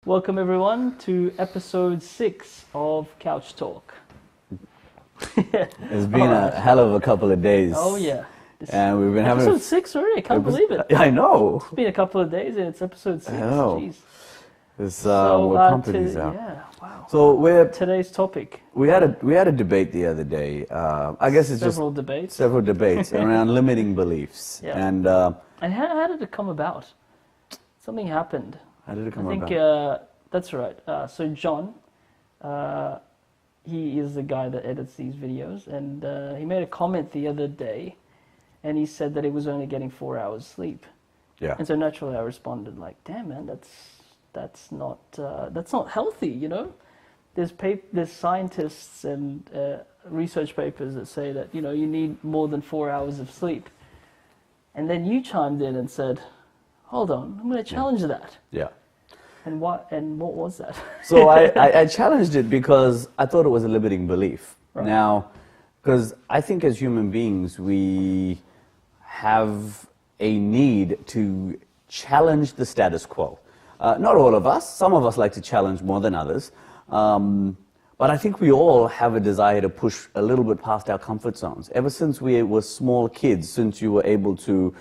Welcome everyone to episode 6 of CouchTalk. It's been a hell of a couple of days. Oh yeah. And we've been having episode 6 already, I can't believe it. I know. It's been a couple of days and it's episode 6. I know. Jeez. It's, we're pumping these out. Yeah, wow. So today's topic. We had a debate the other day. I guess it's several debates. Several debates around limiting beliefs. Yeah. And how did it come about? Something happened. How did it come about? I think that's right. So John, he is the guy that edits these videos, and he made a comment the other day, and he said that he was only getting 4 hours sleep. Yeah. And so naturally, I responded like, "Damn, man, that's not healthy, you know." There's scientists and research papers that say that you need more than 4 hours of sleep, and then you chimed in and said, "Hold on, I'm going to challenge that." Yeah. And what was that? So I challenged it because I thought it was a limiting belief. Right. Now, because I think as human beings, we have a need to challenge the status quo. Not all of us. Some of us like to challenge more than others. But I think we all have a desire to push a little bit past our comfort zones. Ever since we were small kids, since you were able to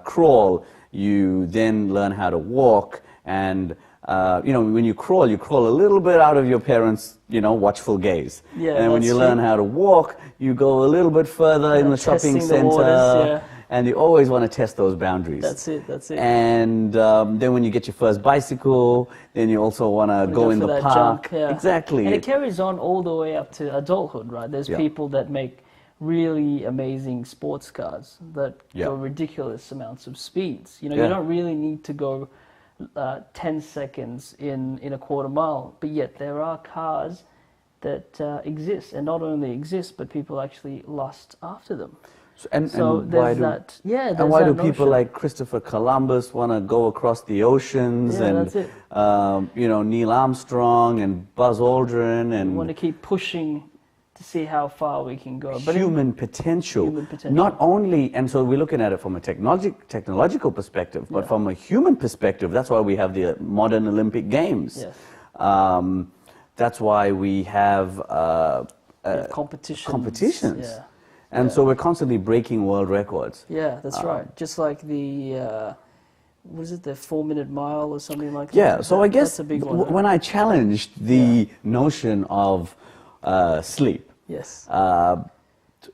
crawl, you then learn how to walk, and when you crawl a little bit out of your parents' watchful gaze. Yeah, and when you learn how to walk, you go a little bit further in the shopping center, and you always want to test those boundaries. That's it. And then when you get your first bicycle, then you also want to go in the park. Jump, yeah. Exactly. And it carries on all the way up to adulthood, right? There's people that make really amazing sports cars that go ridiculous amounts of speeds. You don't really need to go 10 seconds in a quarter mile, but yet there are cars that exist, and not only exist, but people actually lust after them. And why do people like Christopher Columbus want to go across the oceans, and that's it. Neil Armstrong and Buzz Aldrin, and we want to keep pushing to see how far we can go. But human potential. Not only, and so we're looking at it from a technological perspective, but from a human perspective. That's why we have the modern Olympic Games. Yes. That's why we have competitions. Yeah. And so we're constantly breaking world records. Yeah, that's right. Just like the, was it the 4-minute mile or something like that? Yeah, so I guess that's a big one, when I challenged the notion of sleep, yes.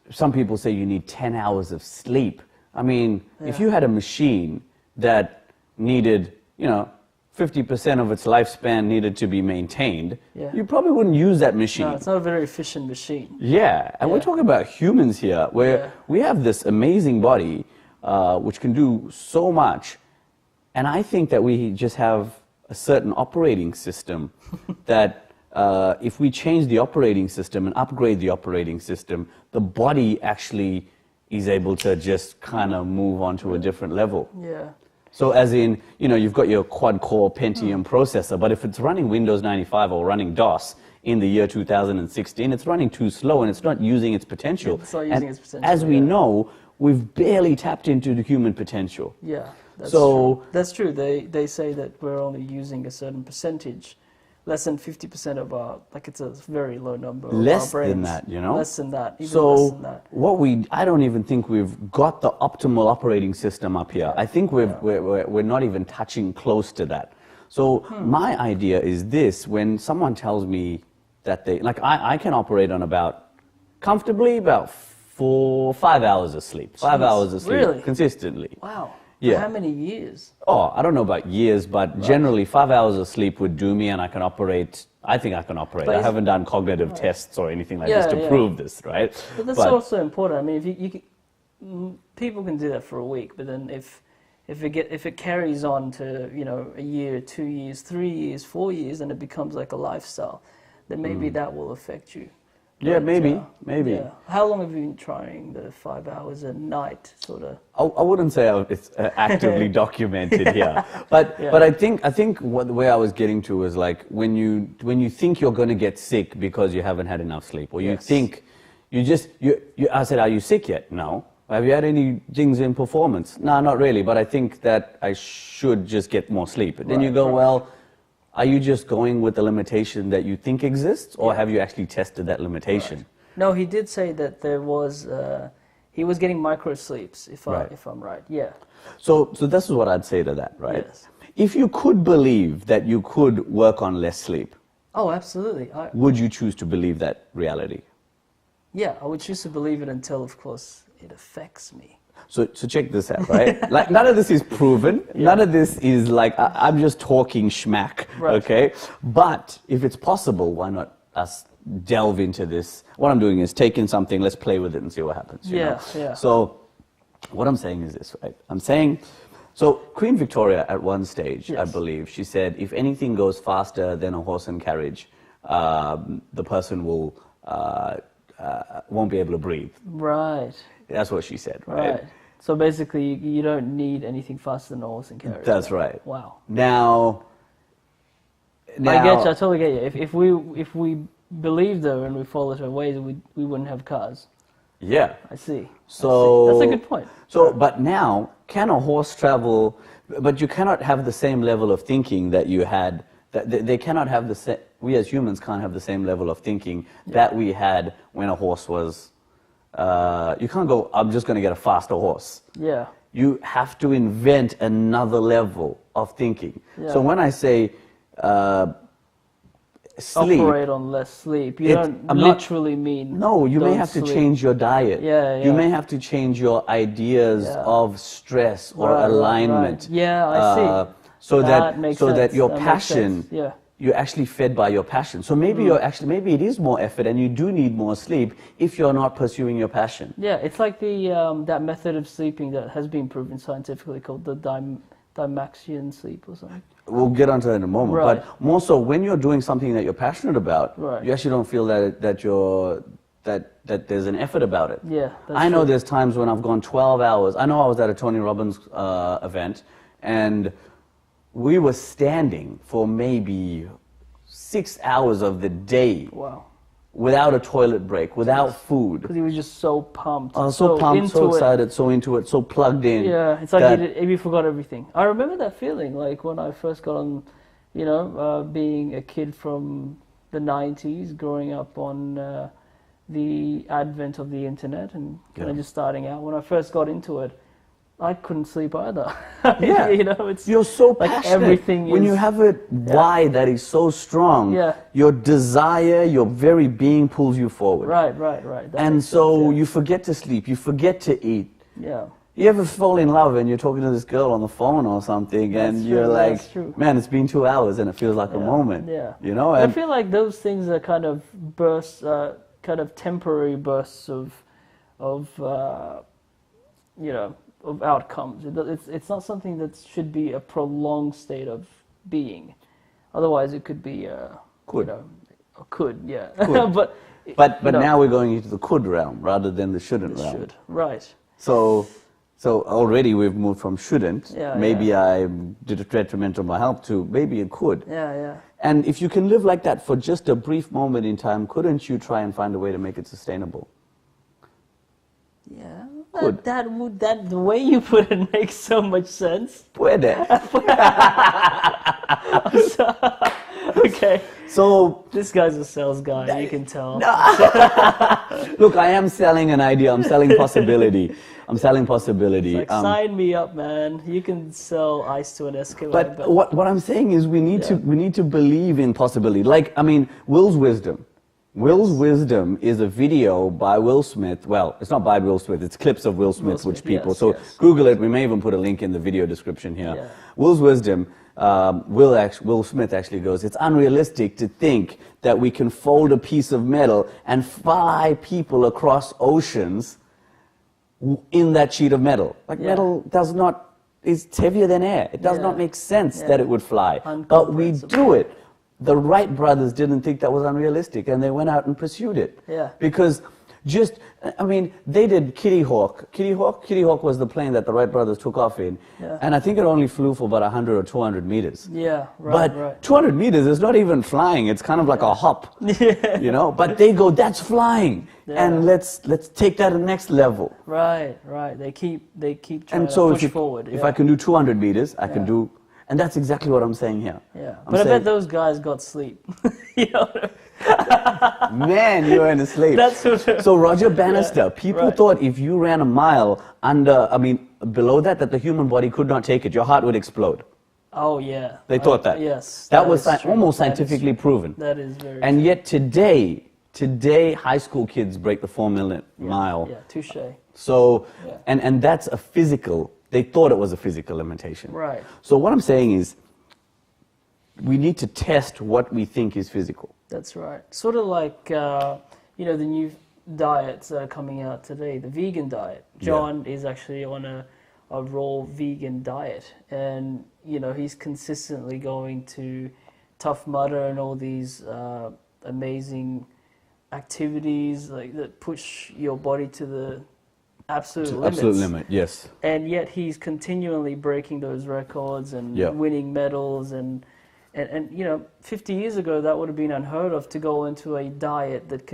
Some people say you need 10 hours of sleep. I mean, if you had a machine that needed, 50% of its lifespan needed to be maintained, you probably wouldn't use that machine. No, it's not a very efficient machine. Yeah, and we're talking about humans here, where we have this amazing body which can do so much, and I think that we just have a certain operating system that if we change the operating system and upgrade the operating system, the body actually is able to just kind of move on to a different level. Yeah. So as in, you've got your quad-core Pentium processor, but if it's running Windows 95 or running DOS in the year 2016, it's running too slow and it's not using its potential. It's not using its potential. As we know, we've barely tapped into the human potential. Yeah, that's true. That's true. They say that we're only using a certain percentage, less than 50% of our, like it's a very low number of our brains. Less than that, Less than that, even less than that. I don't even think we've got the optimal operating system up here. I think we're not even touching close to that. So my idea is this: when someone tells me that I can operate on comfortably about 5 hours of sleep. 5 hours of sleep. Really? Consistently. Wow. Yeah. For how many years? Oh, I don't know about years, but generally 5 hours of sleep would do me, and I think I can operate. I haven't done cognitive tests or anything like this to prove this, right? But that's also important. I mean, if people can do that for a week, but then if it carries on to a year, 2 years, 3 years, 4 years, and it becomes like a lifestyle, then maybe that will affect you. Yeah, maybe. Yeah. How long have you been trying the 5 hours a night, sort of? I wouldn't say it's actively documented here, but I think the way I was getting to was like when you think you're going to get sick because you haven't had enough sleep, or you think I said, are you sick yet? No. Have you had any things in performance? No, not really, but I think that I should just get more sleep. And then you go, well, are you just going with the limitation that you think exists, or have you actually tested that limitation? Right. No, he did say that there was, he was getting micro sleeps, if I'm right, yeah. So this is what I'd say to that, right? Yes. If you could believe that you could work on less sleep, oh, absolutely. Would you choose to believe that reality? Yeah, I would choose to believe it until, of course, it affects me. So check this out, right? Like, none of this is proven. None of this is like, I'm just talking schmack, okay? But if it's possible, why not us delve into this? What I'm doing is taking something, let's play with it and see what happens. You know? So what I'm saying is this, right? I'm saying, so Queen Victoria at one stage, I believe, she said, if anything goes faster than a horse and carriage, the person will won't be able to breathe. Right. That's what she said, right? So basically, you don't need anything faster than a horse and carriage. That's right. Wow. Now, I get you. I totally get you. If we believed her and we followed her ways, we wouldn't have cars. Yeah. I see. So that's a good point. So, but now, can a horse travel? But you cannot have the same level of thinking that you had. That they cannot have the same. We as humans can't have the same level of thinking that we had when a horse was. You can't go, I'm just going to get a faster horse. Yeah. You have to invent another level of thinking. Yeah. So when I say sleep, operate on less sleep, you don't literally mean. No, you may have to change your diet. Yeah. You may have to change your ideas of stress or alignment. Yeah, I see. So that your passion. You're actually fed by your passion. So maybe maybe it is more effort and you do need more sleep if you're not pursuing your passion. Yeah, it's like the that method of sleeping that has been proven scientifically called the Dymaxion sleep or something. We'll get onto that in a moment. But more so, when you're doing something that you're passionate about, you actually don't feel that there's an effort about it. Yeah, I know there's times when I've gone 12 hours. I know I was at a Tony Robbins event, and we were standing for maybe 6 hours of the day. Wow. Without a toilet break, without food. Because he was just so pumped. So pumped, so excited, so into it, so plugged in. Yeah, it's like he forgot everything. I remember that feeling, like when I first got on, you know, being a kid from the 90s, growing up on the advent of the internet and kind of just starting out. When I first got into it, I couldn't sleep either. Yeah, you know, you're so like passionate. Everything when you have a why that is so strong, your desire, your very being pulls you forward. Right. And so you forget to sleep, you forget to eat. Yeah. You ever fall in love and you're talking to this girl on the phone or something, and you're like, man, it's been 2 hours and it feels like a moment. Yeah. You know. And I feel like those things are kind of bursts, kind of temporary bursts of you know, of outcomes. It's not something that should be a prolonged state of being. Otherwise, it could be could. You know, could. but now we're going into the could realm rather than the shouldn't realm. Should. Right. So already we've moved from shouldn't. Maybe I did a detrimental to my health to maybe it could. Yeah. And if you can live like that for just a brief moment in time, couldn't you try and find a way to make it sustainable? Yeah. That the way you put it makes so much sense. Puede. Okay. So this guy's a sales guy, you can tell. Look, I am selling an idea. I'm selling possibility. I'm selling possibility. It's like, sign me up, man. You can sell ice to an Eskimo. But what I'm saying is we need to believe in possibility. Like, I mean, Will's Wisdom. Will's Wisdom is a video by Will Smith. Well, it's not by Will Smith. It's clips of Will Smith, which people. Google it. We may even put a link in the video description here. Yeah. Will's Wisdom. Will Smith actually goes, it's unrealistic to think that we can fold a piece of metal and fly people across oceans in that sheet of metal. Like metal does not, it's heavier than air. It does not make sense that it would fly. But we do it. The Wright brothers didn't think that was unrealistic, and they went out and pursued it. Yeah. Because they did Kitty Hawk. Kitty Hawk was the plane that the Wright brothers took off in. Yeah. And I think it only flew for about 100 or 200 meters. Yeah, right. But 200 meters is not even flying. It's kind of like a hop. Yeah. You know? But they go, that's flying. Yeah. And let's take that to the next level. Right. They keep trying to push forward. If I can do 200 meters, I can do And that's exactly what I'm saying here. Yeah, but I bet those guys got sleep. You know? Man, you were in a sleep. That's what so Roger Bannister, people thought if you ran a mile below that the human body could not take it. Your heart would explode. Oh, yeah. They thought that. Yes. That was almost scientifically proven. That is very And true. yet today, high school kids break the 4-minute mile. Yeah, touche. So, and that's a physical, they thought it was a physical limitation. Right. So what I'm saying is, we need to test what we think is physical. That's right. Sort of like, you know, the new diets that are coming out today, the vegan diet. John is actually on a raw vegan diet, and, you know, he's consistently going to Tough Mudder and all these amazing activities like that push your body to the absolute limits. Absolute limit, yes. And yet he's continually breaking those records and winning medals and you know, 50 years ago that would have been unheard of, to go into a diet that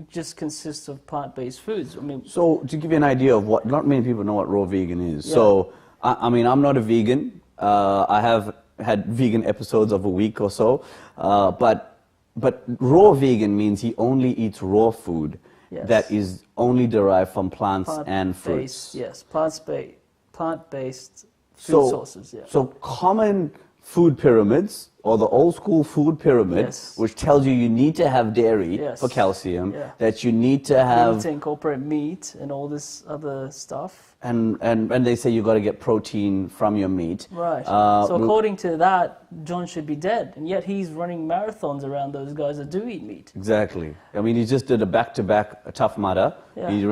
just consists of plant-based foods. I mean, so to give you an idea of what, not many people know what raw vegan is. So I mean, I'm not a vegan. I have had vegan episodes of a week or so, but raw vegan means he only eats raw food that is only derived from plants and fruits. Yes, plant-based food sources. Yeah. So common food pyramids, or the old school food pyramid, which tells you need to have dairy for calcium, that you need to have... You need to incorporate meat and all this other stuff. And they say you got to get protein from your meat. Right. So according to that, John should be dead, and yet he's running marathons around those guys that do eat meat. Exactly. I mean, he just did a back-to-back Tough Mudder. Yeah. He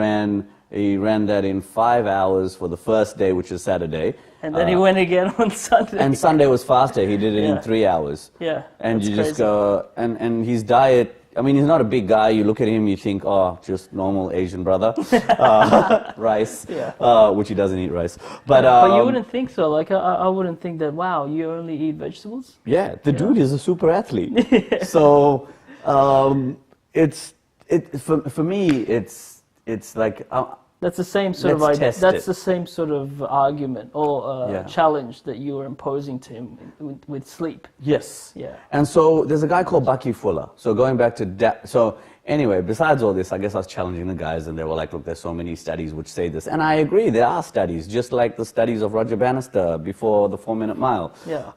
ran that in 5 hours for the first day, which is Saturday. And then he went again on Sunday. And Sunday was faster. He did it in 3 hours. Yeah. And you just go, and his diet, I mean, he's not a big guy. You look at him, you think, oh, just normal Asian brother. Rice, which he doesn't eat rice. But you wouldn't think so. Like, I wouldn't think that, wow, you only eat vegetables? Yeah, the dude is a super athlete. So for me, it's like... That's the same sort of idea. That's the same sort of argument or challenge that you were imposing to him with sleep. Yes. Yeah. And so there's a guy called Bucky Fuller. So going back to that, so anyway, besides all this, I guess I was challenging the guys, and they were like, look, there's so many studies which say this. And I agree, there are studies, just like the studies of Roger Bannister before the 4-minute mile. Yeah.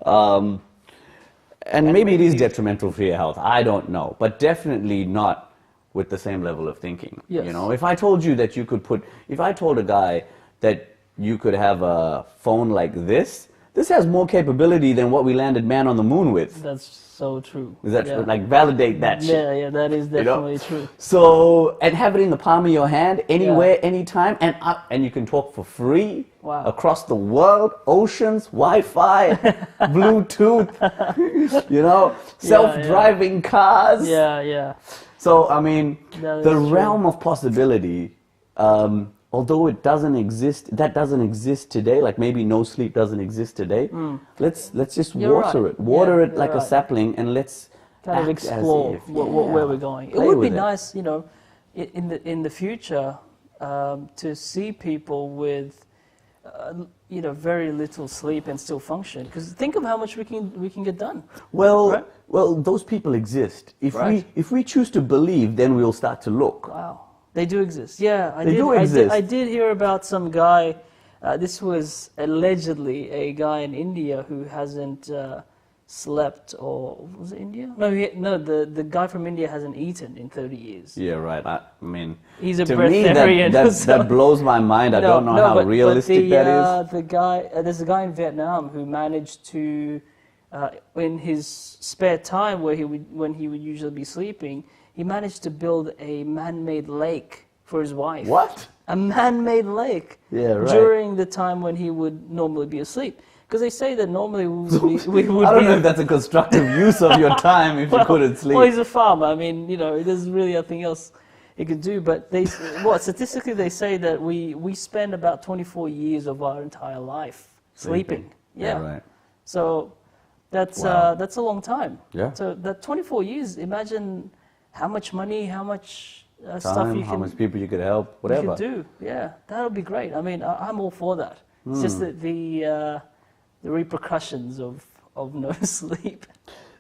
And maybe it is detrimental for your health. I don't know. But definitely not with the same level of thinking. Yes. You know, if I told you that you could if I told a guy that you could have a phone like this has more capability than what we landed man on the moon with. That's so true. Is that true? Like, validate that shit. Yeah, that is definitely true. So, and have it in the palm of your hand, anywhere, anytime, and you can talk for free across the world, oceans, Wi-Fi, Bluetooth, you know, self-driving cars. Yeah. So, I mean, the realm of possibility, although it doesn't exist, that doesn't exist today, like maybe no sleep doesn't exist today, let's just water it like a sapling, and let's kind of explore where we're going. It would be nice, you know, in the future, to see people with, you know, very little sleep and still function. Because think of how much we can get done. Well, those people exist. If we choose to believe, then we'll start to look. Wow, they do exist. Yeah, I did hear about some guy. This was allegedly a guy in India who hasn't slept, or was it India? No, the guy from India hasn't eaten in 30 years. Yeah, right. I mean, he's a to me that blows my mind. I don't know how realistic that is. There's a guy in Vietnam who managed to, in his spare time, when he would usually be sleeping, he managed to build a man-made lake for his wife. What? A man-made lake. Yeah, right. During the time when he would normally be asleep. Because they say that normally we would I don't know if that's a constructive use of your time if you couldn't sleep. Well, he's a farmer. I mean, you know, there's really nothing else he could do. But statistically they say that we spend about 24 years of our entire life sleeping. Yeah, right. So that's a long time. Yeah. So that 24 years, imagine how much money, how much stuff you can... how much people you could help, whatever. You could do, yeah. That would be great. I mean, I'm all for that. It's just that the repercussions of no sleep.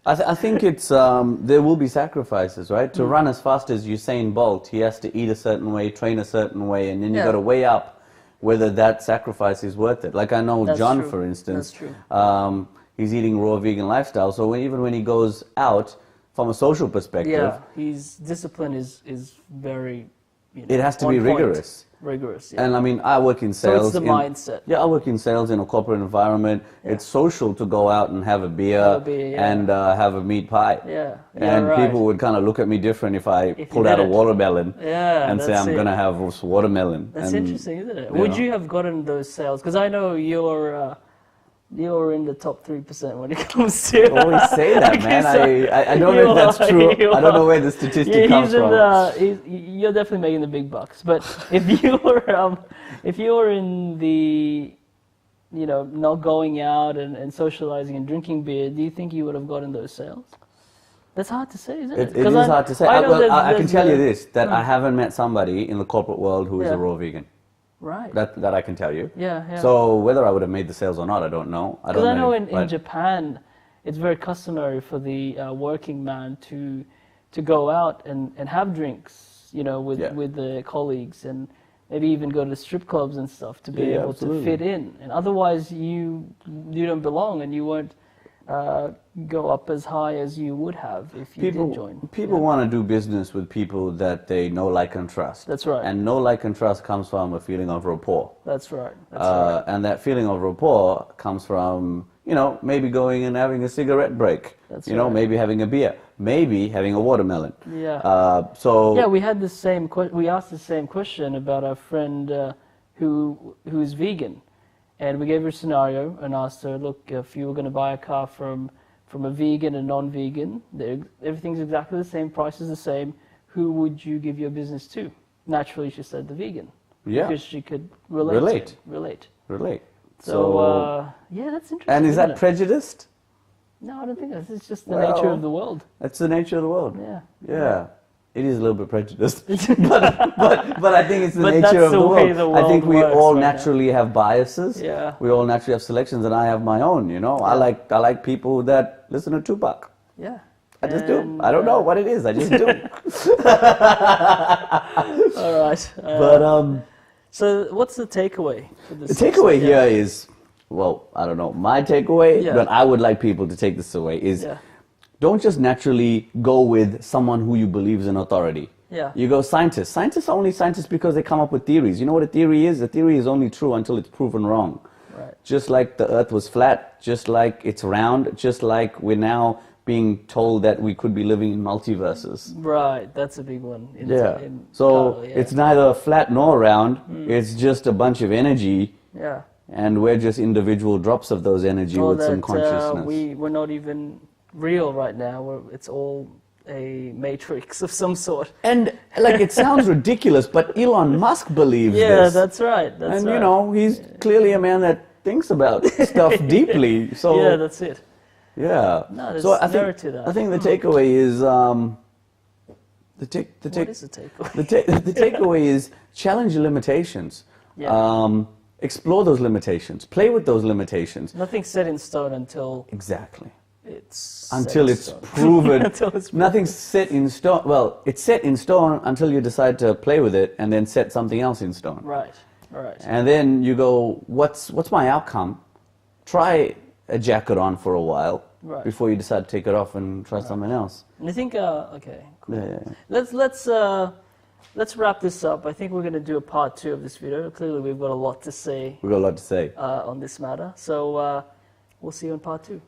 I think it's there will be sacrifices, right? To run as fast as Usain Bolt, he has to eat a certain way, train a certain way, and then you got to weigh up whether that sacrifice is worth it. Like I know That's John, true. for instance, That's true. He's eating raw vegan lifestyle, so even when he goes out from a social perspective, his discipline is very. It has to be rigorous. Rigorous, And I mean, I work in sales. So it's the mindset. Yeah, I work in sales in a corporate environment. Yeah. It's social to go out and have a beer, and have a meat pie. Yeah. And people would kind of look at me different if I pulled out a watermelon and say, I'm going to have this watermelon. That's interesting, isn't it? Would you have gotten those sales? Because I know you're in the top 3% when it comes to... You always say that, man. I don't know if that's true. I don't know where the statistic comes from. You're definitely making the big bucks. But if you were in the, not going out and socializing and drinking beer, do you think you would have gotten those sales? That's hard to say, isn't it? It is hard to say. I can tell you this, that I haven't met somebody in the corporate world who is a raw vegan. Right. That I can tell you. Yeah. So whether I would have made the sales or not, I don't know. Because I know in Japan, it's very customary for the working man to go out and have drinks, with the colleagues, and maybe even go to strip clubs and stuff to be able to fit in. And otherwise, you don't belong, and you won't go up as high as you would have if you did join. People want to do business with people that they know, like, and trust. That's right. And know, like, and trust comes from a feeling of rapport. That's right. And that feeling of rapport comes from, maybe going and having a cigarette break. That's right. Maybe having a beer. Maybe having a watermelon. Yeah. We had we asked the same question about our friend who's vegan. And we gave her a scenario and asked her, look, if you were going to buy a car from a vegan and non-vegan, everything's exactly the same, price is the same, who would you give your business to? Naturally, she said the vegan. Yeah. Because she could relate. So, that's interesting. And is that prejudiced? No, I don't think that's. It's just the nature of the world. That's the nature of the world. Yeah. It is a little bit prejudiced, but I think it's the nature of the world. I think we all naturally have biases. Yeah. We all naturally have selections, and I have my own. I like people that listen to Tupac. Yeah. I just do. I don't know what it is. I just do. All right. So what's the takeaway for this? The takeaway here is, I don't know. My takeaway, but I would like people to take this away is. Yeah. Don't just naturally go with someone who you believe is an authority. Yeah. You go scientists. Scientists are only scientists because they come up with theories. You know what a theory is? A theory is only true until it's proven wrong. Right. Just like the earth was flat, just like it's round, just like we're now being told that we could be living in multiverses. Right, that's a big one. It's neither flat nor round. It's just a bunch of energy. Yeah. And we're just individual drops of those energy with some consciousness. We're not even real right now. It's all a matrix of some sort. And it sounds ridiculous, but Elon Musk believes this. Yeah, that's right. He's clearly a man that thinks about stuff deeply. So yeah, that's it. Yeah. No, there's merit to that. I think the takeaway is what is the takeaway? The takeaway is challenge your limitations. Yeah. Explore those limitations. Play with those limitations. Nothing's set in stone until it's proven. Nothing's set in stone. Well, it's set in stone until you decide to play with it and then set something else in stone. Right. And then you go, what's my outcome? Try a jacket on for a while before you decide to take it off and try something else. And I think, okay, cool. Yeah. Let's wrap this up. I think we're going to do a part 2 of this video. Clearly, we've got a lot to say. On this matter. So we'll see you in part 2.